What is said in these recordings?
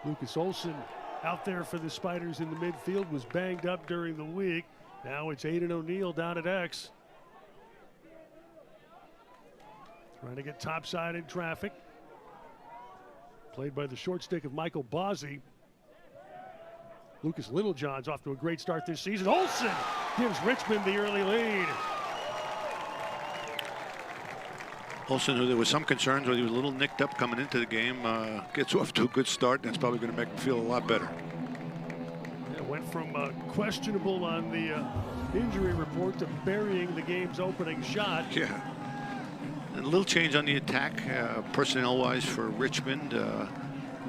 Lucas Olson out there for the Spiders in the midfield, was banged up during the week. Now it's Aiden O'Neill down at X. Trying to get topside in traffic. Played by the short stick of Michael Bozzi. Lucas Littlejohn's off to a great start this season. Olson gives Richmond the early lead. Olson, who there was some concerns when he was a little nicked up coming into the game, gets off to a good start. That's probably going to make him feel a lot better. Yeah, went from questionable on the injury report to burying the game's opening shot. Yeah. And a little change on the attack, personnel-wise for Richmond,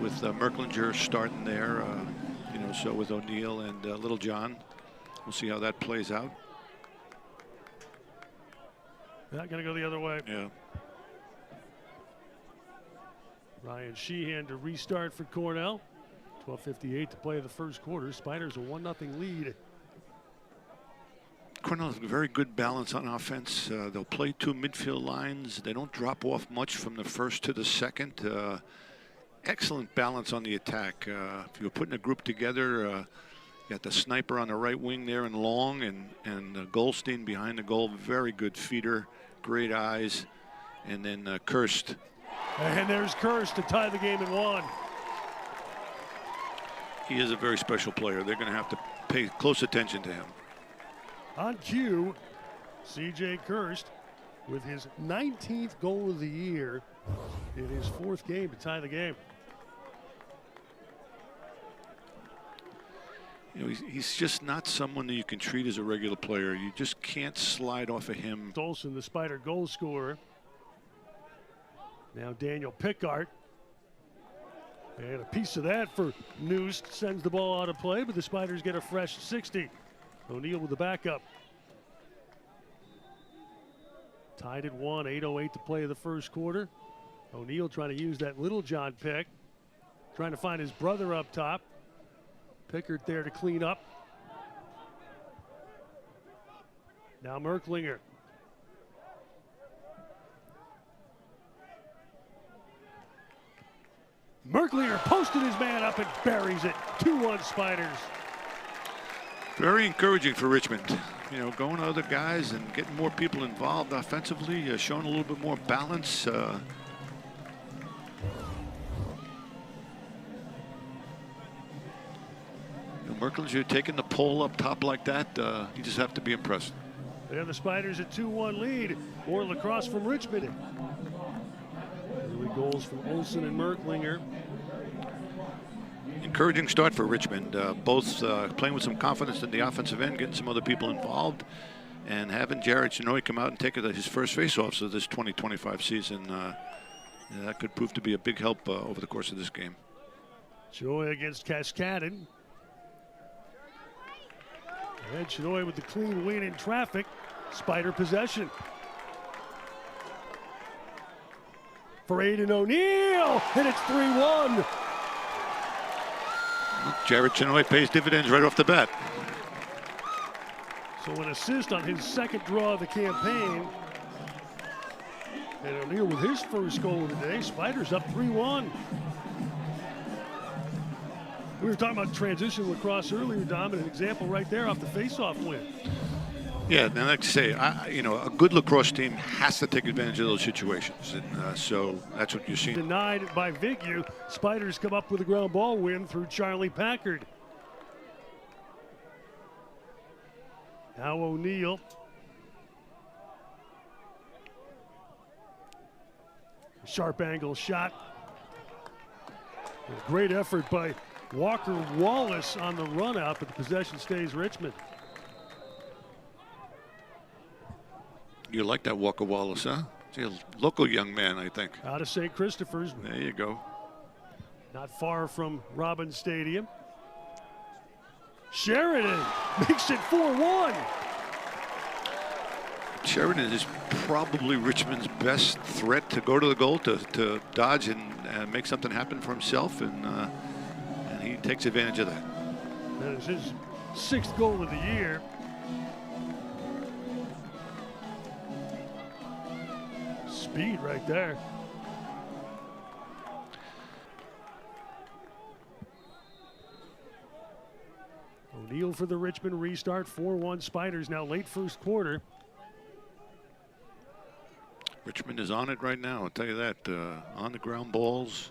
with Merklinger starting there. You know, so with O'Neill and Littlejohn, we'll see how that plays out. Not going to go the other way. Yeah. Ryan Sheehan to restart for Cornell. 12:58 to play the first quarter. Spiders a 1-0 lead. Cornell has a very good balance on offense. They'll play two midfield lines. They don't drop off much from the first to the second. Excellent balance on the attack. If you're putting a group together, you got the sniper on the right wing there and Long, and Goldstein behind the goal. Very good feeder, great eyes. And then Kirst. And there's Kirst to tie the game at 1. He is a very special player. They're going to have to pay close attention to him. On cue, C.J. Kirst with his 19th goal of the year in his 4th game to tie the game. You know, he's just not someone that you can treat as a regular player. You just can't slide off of him. Olson, the Spider goal scorer. Now Daniel Pickart. And a piece of that for Noost, sends the ball out of play, but the Spiders get a fresh 60. O'Neill with the backup. Tied at 1, 8:08 to play the first quarter. O'Neill trying to use that Littlejohn pick. Trying to find his brother up top. Pickard there to clean up. Now Merklinger. Merklinger posted his man up and buries it. 2-1 Spiders. Very encouraging for Richmond. You know, going to other guys and getting more people involved offensively, showing a little bit more balance. Merklinger taking the pole up top like that, you just have to be impressed. And the Spiders at 2-1 lead. More lacrosse from Richmond. Early goals from Olson and Merklinger. Encouraging start for Richmond. Both playing with some confidence in the offensive end, getting some other people involved, and having Jared Chenoy come out and take his first faceoffs of this 2025 season. That could prove to be a big help over the course of this game. Chenoy against Cascadon. And Chenoy with the clean win in traffic. Spider possession. For Aiden O'Neill, and it's 3-1. Jared Chenoy pays dividends right off the bat. So an assist on his second draw of the campaign. And O'Neill with his first goal of the day. Spiders up 3-1. We were talking about transition lacrosse earlier, Dom, and an example right there off the face-off win. Yeah, and like I say, you know, a good lacrosse team has to take advantage of those situations, and so that's what you're seeing. Denied by Vigu. Spiders come up with a ground ball win through Charlie Packard. Now O'Neill. Sharp angle shot. A great effort by Walker Wallace on the run out, but the possession stays Richmond. You like that Walker Wallace, huh? He's a local young man, I think. Out of St. Christopher's. There you go. Not far from Robbins Stadium. Sheridan makes it 4-1. Sheridan is probably Richmond's best threat to go to the goal, to dodge and make something happen for himself, and he takes advantage of that. That is his 6th goal of the year. Speed right there. O'Neal for the Richmond restart. 4-1 Spiders now late first quarter. Richmond is on it right now, I'll tell you that. On the ground balls.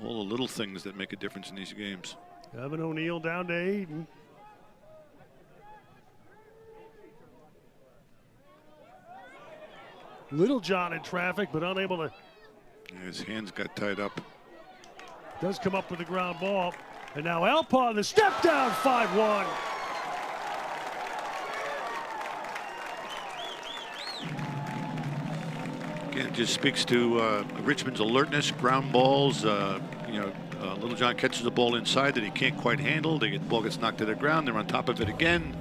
All the little things that make a difference in these games. Evan O'Neal down to Aiden. Little John in traffic, but unable to. Yeah, his hands got tied up. Does come up with the ground ball. And now Alpaugh, the step down, 5-1. Again, it just speaks to Richmond's alertness, ground balls. Little John catches the ball inside that he can't quite handle. The ball gets knocked to the ground. They're on top of it again.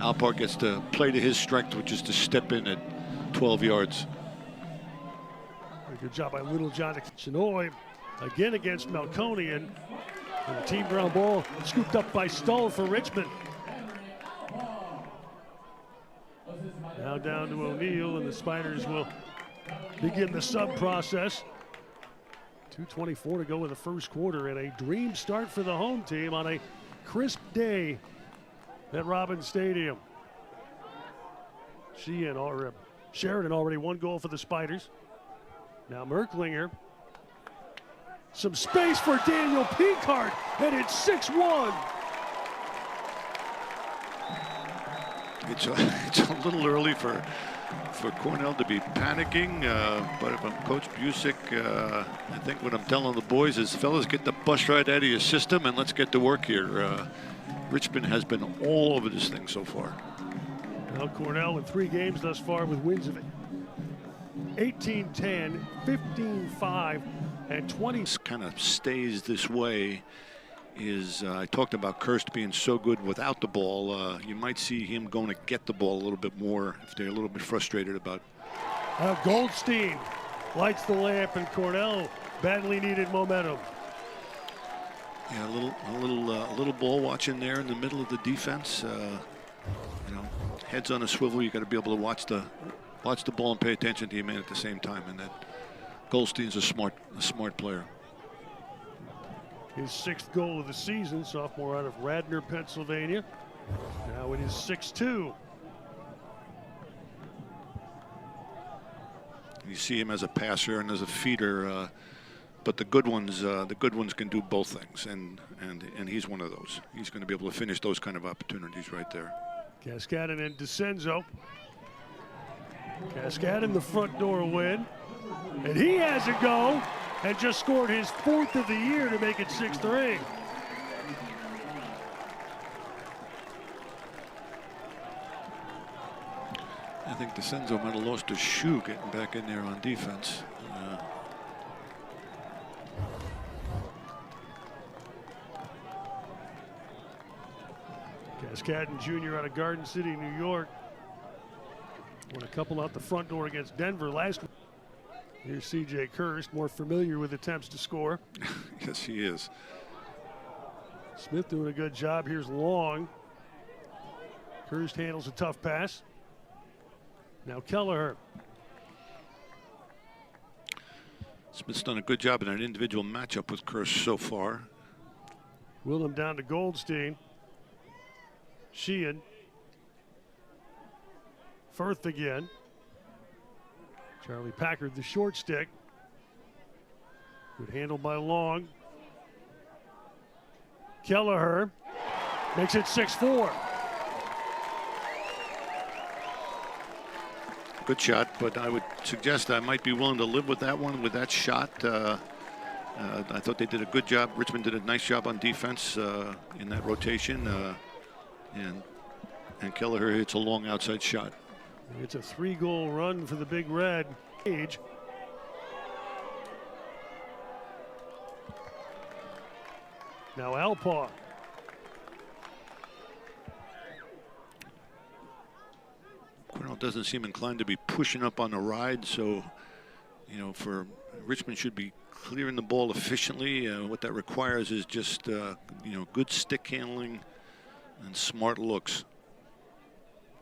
Alpaugh gets to play to his strength, which is to step in at 12 yards. Good job by Little John. Chinoy again against Melkonian. And the team ground ball scooped up by Stull for Richmond. Now down to O'Neal, and the Spiders will begin the sub process. 2:24 to go in the first quarter, and a dream start for the home team on a crisp day at Robins Stadium. Sheridan already one goal for the Spiders. Now Merklinger. Some space for Daniel Pinkart, and it's 6-1. It's a little early for Cornell to be panicking, but if I'm Coach Busick, I think what I'm telling the boys is, fellas, get the bus ride out of your system and let's get to work here. Richmond has been all over this thing so far. Now Cornell in 3 games thus far with wins of 18-10, 15-5, and 20. Kind of stays this way. I talked about Kirst being so good without the ball. You might see him going to get the ball a little bit more if they're a little bit frustrated about. Goldstein lights the lamp, and Cornell badly needed momentum. Yeah, a little ball watching there in the middle of the defense. Heads on a swivel. You got to be able to watch the ball and pay attention to your man at the same time. And that Goldstein's a smart player. His 6th goal of the season, sophomore out of Radnor, Pennsylvania. Now it is 6-2. You see him as a passer and as a feeder, but the good ones can do both things, and he's one of those. He's going to be able to finish those kind of opportunities right there. Cascadin and DeCenzo. Cascadin the front door win, and he has a go. And just scored his 4th of the year to make it 6-3. I think DeCenzo might have lost his shoe getting back in there on defense. Cascadin Jr. out of Garden City, New York. Won a couple out the front door against Denver last week. Here's C.J. Kirst, more familiar with attempts to score. Yes, he is. Smith doing a good job. Here's Long. Kirst handles a tough pass. Now Kelleher. Smith's done a good job in an individual matchup with Kirst so far. Willem down to Goldstein. Sheehan. Firth again. Charlie Packard, the short stick. Good handle by Long. Kelleher makes it 6-4. Good shot, but I would suggest I might be willing to live with that one, with that shot. I thought they did a good job. Richmond did a nice job on defense in that rotation. And Kelleher hits a long outside shot. It's a 3-goal run for the Big Red. Age. Now Alpaugh. Cornell doesn't seem inclined to be pushing up on the ride, so for Richmond should be clearing the ball efficiently. What that requires is just good stick handling and smart looks.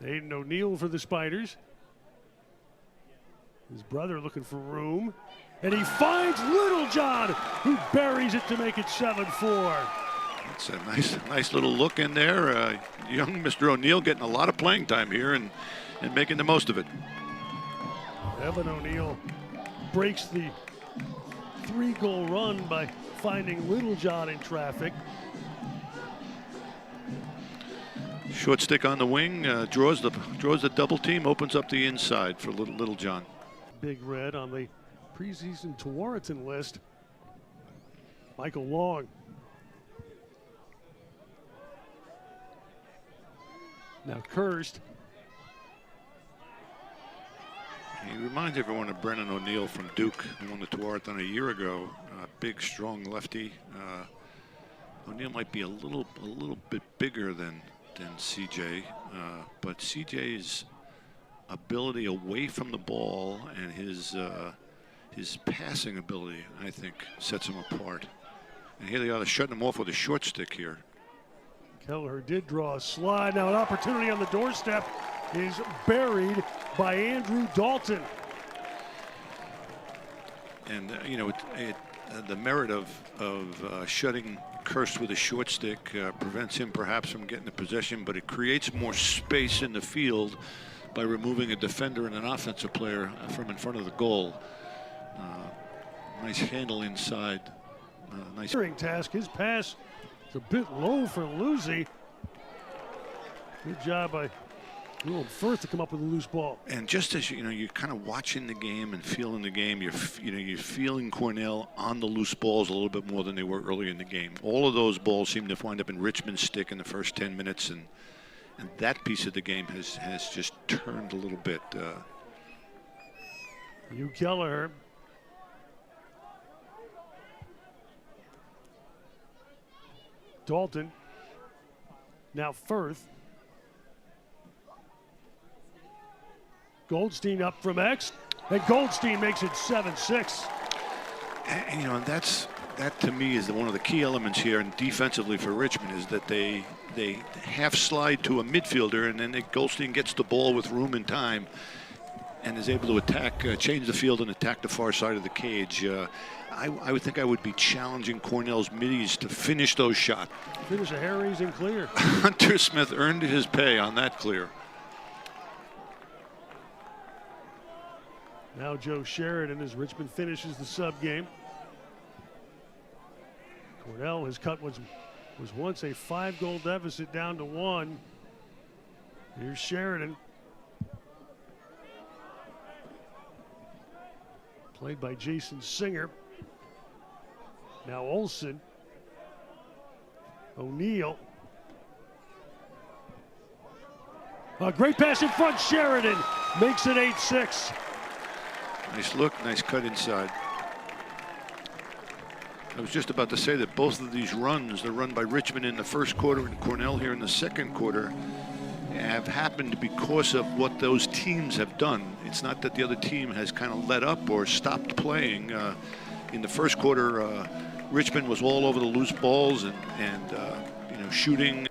Aiden O'Neal for the Spiders. His brother looking for room. And he finds Little John, who buries it to make it 7-4. It's a nice little look in there. Young Mr. O'Neill getting a lot of playing time here and making the most of it. Evan O'Neill breaks the 3-goal run by finding Littlejohn in traffic. Short stick on the wing, draws the double team, opens up the inside for Littlejohn. Big Red on the preseason Tewaaraton list. Michael Long. Now Kirst. He reminds everyone of Brennan O'Neill from Duke, who won the Tewaaraton a year ago. Big, strong lefty. O'Neill might be a little bit bigger than CJ, but CJ's ability away from the ball and his passing ability, I think, sets him apart. And here they are, shutting him off with a short stick here. Kelleher did draw a slide. Now an opportunity on the doorstep is buried by Andrew Dalton. And the merit of shutting Kirst with a short stick prevents him perhaps from getting the possession, but it creates more space in the field by removing a defender and an offensive player from in front of the goal. Nice handle inside. Nice task. His pass is a bit low for Lucy. Good job by Will Firth to come up with a loose ball. And just as you're kind of watching the game and feeling the game, you're feeling Cornell on the loose balls a little bit more than they were early in the game. All of those balls seem to wind up in Richmond's stick in the first 10 minutes, and that piece of the game has just turned a little bit. Hugh Kelleher. Dalton. Now Firth. Goldstein up from X, and Goldstein makes it 7-6. And that to me is one of the key elements here, and defensively for Richmond, is that they half slide to a midfielder, and then Goldstein gets the ball with room and time, and is able to attack, change the field, and attack the far side of the cage. I would think I would be challenging Cornell's middies to finish those shots. Finish a hair-raising clear. Hunter Smith earned his pay on that clear. Now Joe Sheridan as Richmond finishes the sub game. Cornell has cut what was once a 5-goal deficit down to 1. Here's Sheridan. Played by Jason Singer. Now Olsen. O'Neill. A great pass in front. Sheridan makes it 8-6. Nice look, nice cut inside. I was just about to say that both of these runs, the run by Richmond in the first quarter and Cornell here in the second quarter, have happened because of what those teams have done. It's not that the other team has kind of let up or stopped playing. In the first quarter, Richmond was all over the loose balls and shooting.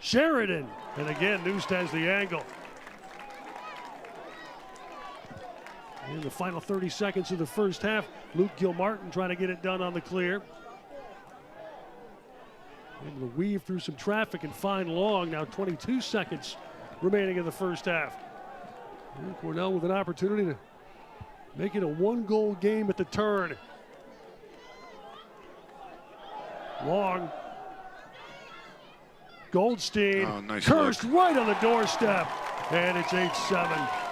Sheridan, and again, Noost has the angle. In the final 30 seconds of the first half, Luke Gilmartin trying to get it done on the clear. Able to weave through some traffic and find Long. Now 22 seconds remaining in the first half. And Cornell with an opportunity to make it a 1-goal game at the turn. Long. Goldstein. Oh, nice Kirst look. right on the doorstep. And it's 8-7.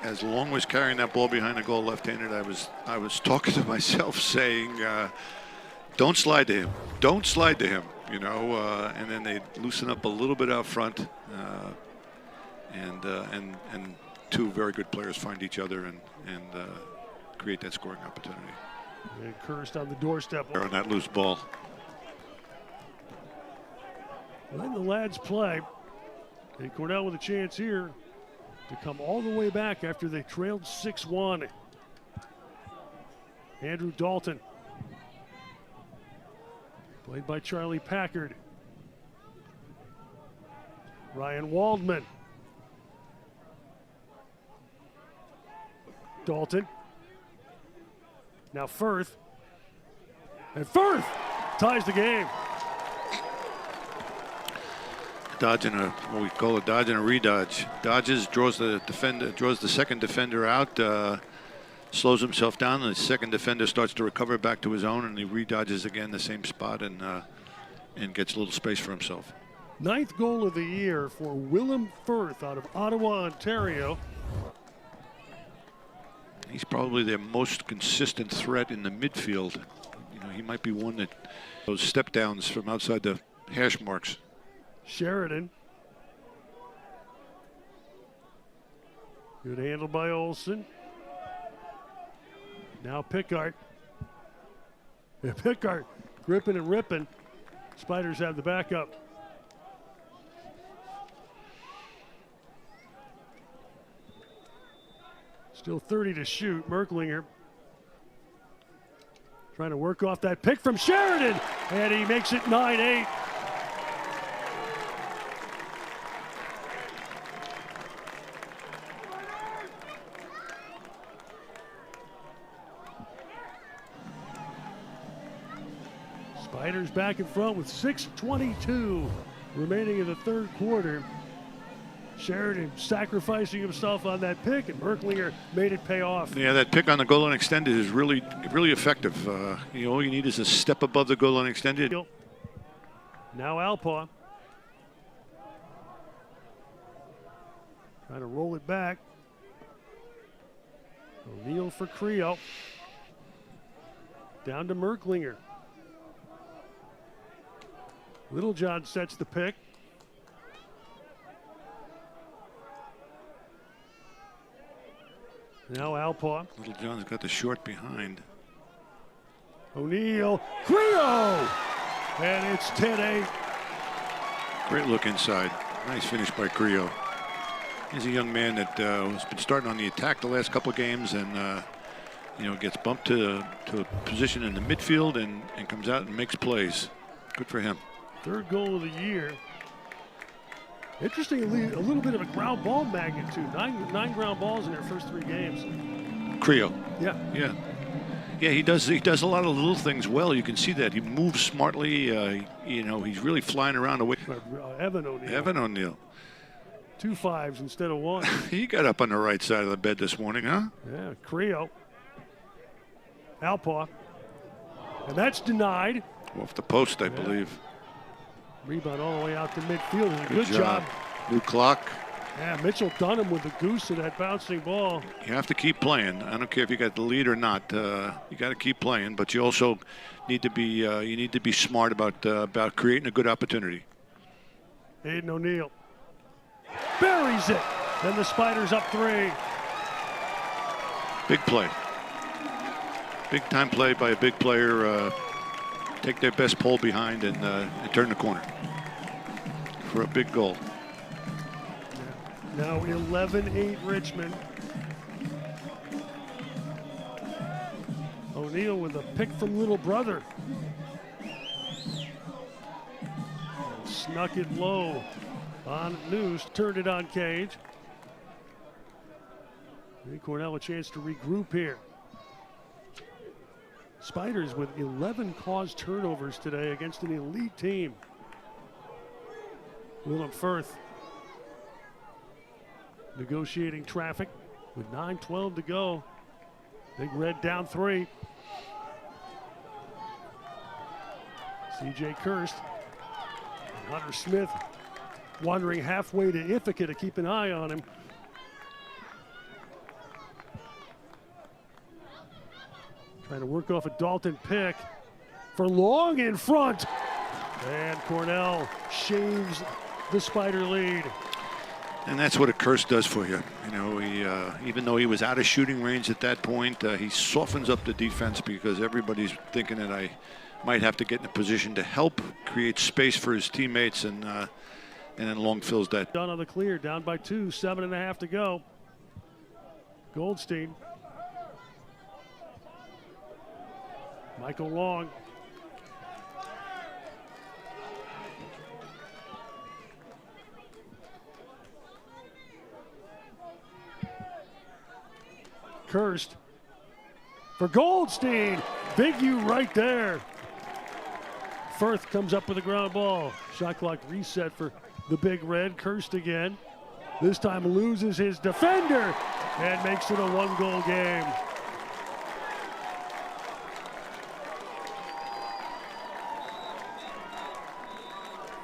As Long was carrying that ball behind the goal left-handed, I was talking to myself saying, don't slide to him. Don't slide to him, and then they loosen up a little bit out front, and two very good players find each other and create that scoring opportunity. And Kirst on the doorstep. On that loose ball. Letting the lads play. And Cornell with a chance here to come all the way back after they trailed 6-1. Andrew Dalton. Played by Charlie Packard. Ryan Waldman. Dalton. Now Firth. And Firth ties the game. Dodging a, what we call a dodge and a redodge. Dodges, draws the second defender out, slows himself down, and the second defender starts to recover back to his own, and he redodges again the same spot and gets a little space for himself. 9th goal of the year for Willem Firth out of Ottawa, Ontario. He's probably their most consistent threat in the midfield. You know, he might be one that those step downs from outside the hash marks. Sheridan. Good handle by Olsen. Now Pickard. Yeah, Pickard gripping and ripping. Spiders have the backup. Still 30 to shoot. Merklinger trying to work off that pick from Sheridan, and he makes it 9-8. Spiders back in front with 6:22 remaining in the third quarter. Sheridan sacrificing himself on that pick, and Merklinger made it pay off. Yeah, that pick on the goal line extended is really effective. All you need is a step above the goal line extended. Now Alpaugh. Trying to roll it back. O'Neill for Creo. Down to Merklinger. Littlejohn sets the pick. Now Alpaugh. Littlejohn's got the short behind. O'Neill, Creo! And it's 10-8. Great look inside. Nice finish by Creo. He's a young man that has been starting on the attack the last couple of games, and gets bumped to a position in the midfield and comes out and makes plays. Good for him. Third goal of the year. Interestingly, a little bit of a ground ball magnitude. Nine ground balls in their first 3 games. Creo. Yeah. Yeah, he does a lot of little things well. You can see that. He moves smartly. He's really flying around away. Evan O'Neill. Evan O'Neill. 2 5s instead of 1. He got up on the right side of the bed this morning, huh? Yeah, Creo. Alpaugh. And that's denied. Off the post, I believe. Rebound all the way out to midfield. Good job. New clock. Yeah, Mitchell Dunham with the goose of that bouncing ball. You have to keep playing. I don't care if you got the lead or not. You got to keep playing, but you also need to be smart about creating a good opportunity. Aiden O'Neill buries it. Then the Spiders up 3. Big play. Big time play by a big player. Take their best pole behind and turn the corner for a big goal. Now 11-8 Richmond. O'Neill with a pick from little brother. Snuck it low on News, turned it on Cage. Give Cornell a chance to regroup here. Spiders with 11 caused turnovers today against an elite team. Willem Firth negotiating traffic with 9:12 to go. Big Red down 3. C.J. Kirst and Hunter Smith wandering halfway to Ithaca to keep an eye on him. Trying to work off a Dalton pick for Long in front. And Cornell shaves the Spider lead. And that's what a curse does for you. He, even though he was out of shooting range at that point, he softens up the defense because everybody's thinking that I might have to get in a position to help create space for his teammates, and then Long fills that. Done on the clear, down by 2, 7.5 to go. Goldstein. Michael Long. Kirst for Goldstein. Big U right there. Firth comes up with a ground ball. Shot clock reset for the Big Red. Cursed again. This time loses his defender and makes it a one-goal game.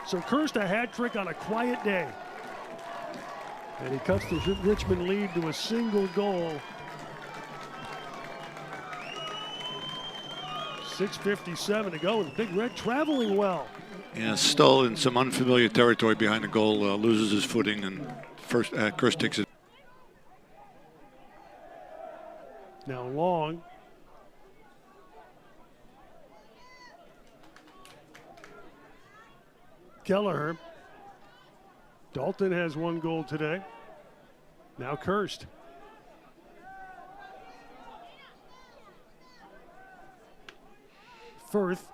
So Cursed a hat trick on a quiet day. And he cuts the Richmond lead to a single goal. 6:57 to go, and Big Red traveling well. Yeah, Stull in some unfamiliar territory behind the goal, loses his footing, and first Cursed takes it. Now Long. Kelleher. Dalton has one goal today. Now Cursed. Firth.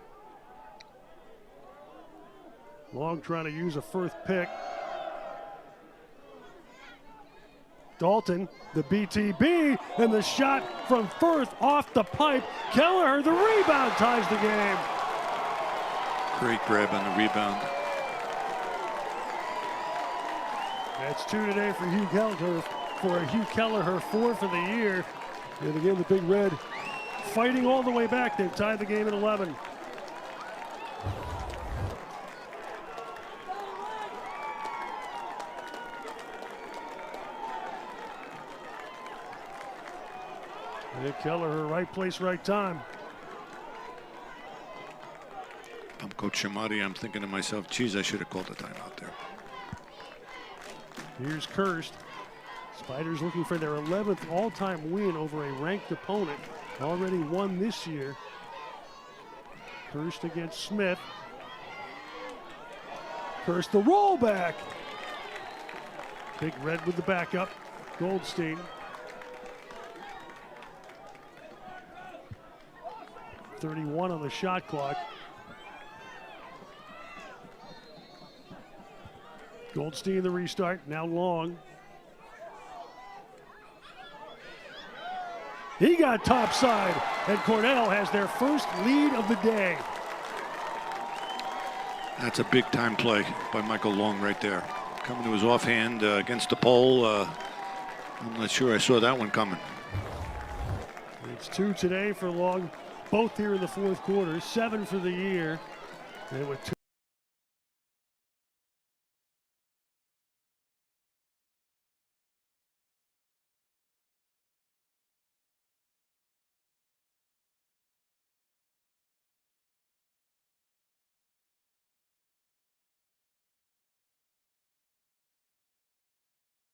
Long trying to use a Firth pick. Dalton, the BTB, and the shot from Firth off the pipe. Kelleher, the rebound, ties the game. Great grab on the rebound. That's 2 today for Hugh Kelleher, 4 for the year. And again, the Big Red fighting all the way back. They've tied the game at 11. And Kelleher, right place, right time. I'm Coach Shamati. I'm thinking to myself, geez, I should have called a timeout there. Here's Cursed. Spiders looking for their 11th all-time win over a ranked opponent. Already won this year. Cursed against Smith. Cursed the rollback. Big Red with the backup. Goldstein. .31 on the shot clock. Goldstein the restart, now Long. He got topside, and Cornell has their first lead of the day. That's a big time play by Michael Long right there. Coming to his offhand against the pole. I'm not sure I saw that one coming. It's 2 today for Long, both here in the fourth quarter, 7 for the year. And with 2